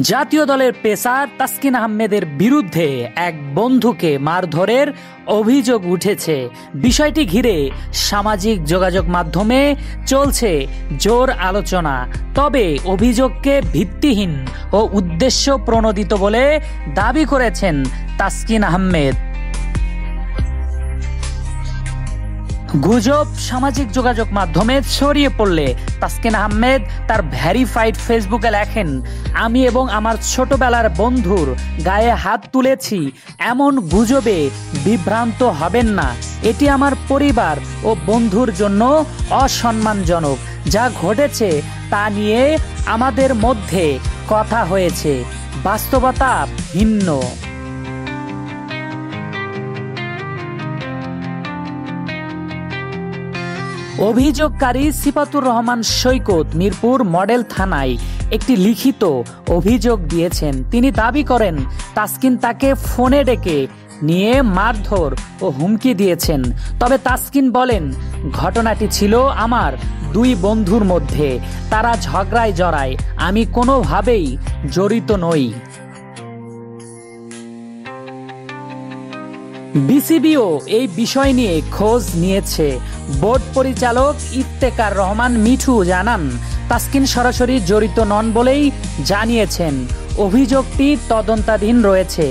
জাতীয় দলের পেসার তাসকিন আহমেদের বিরুদ্ধে এক বন্ধুকে মারধরের অভিযোগ উঠেছে। বিষয়টি ঘিরে সামাজিক যোগাযোগ মাধ্যমে চলছে জোর আলোচনা। তবে অভিযোগকে ভিত্তিহীন ও উদ্দেশ্য প্রণোদিত বলে দাবি করেছেন তাসকিন আহমেদ। গুজব সামাজিক যোগাযোগ মাধ্যমে ছড়িয়ে পড়লে তাসকিন আহমেদ তার ভেরিফাইড ফেসবুকে লেখেন, আমি এবং আমার ছোটবেলার বন্ধুর গায়ে হাত তুলেছি, এমন গুজবে বিভ্রান্ত হবেন না। এটি আমার পরিবার ও বন্ধুর জন্য অসম্মানজনক। যা ঘটেছে তা নিয়ে আমাদের মধ্যে কথা হয়েছে, বাস্তবতা ভিন্ন। অভিযোগকারী সিফাতুর রহমান সৈকত মিরপুর মডেল থানায় একটি লিখিত অভিযোগ দিয়েছেন। তিনি দাবি করেন তাসকিন তাকে ফোনে ডেকে নিয়ে মারধর ও হুমকি দিয়েছেন। তবে তাসকিন বলেন, ঘটনাটি ছিল আমার দুই বন্ধুর মধ্যে, তারা ঝগড়ায় জড়ায়, আমি কোনোভাবেই জড়িত নই। বিসিবিও এই বিষয় নিয়ে খোঁজ নিয়েছে। বোর্ড পরিচালক ইফতেখার রহমান মিঠু জানান, তাসকিন সরাসরি জড়িত নন বলেই জানিয়েছেন। অভিযোগটি তদন্তাধীন রয়েছে।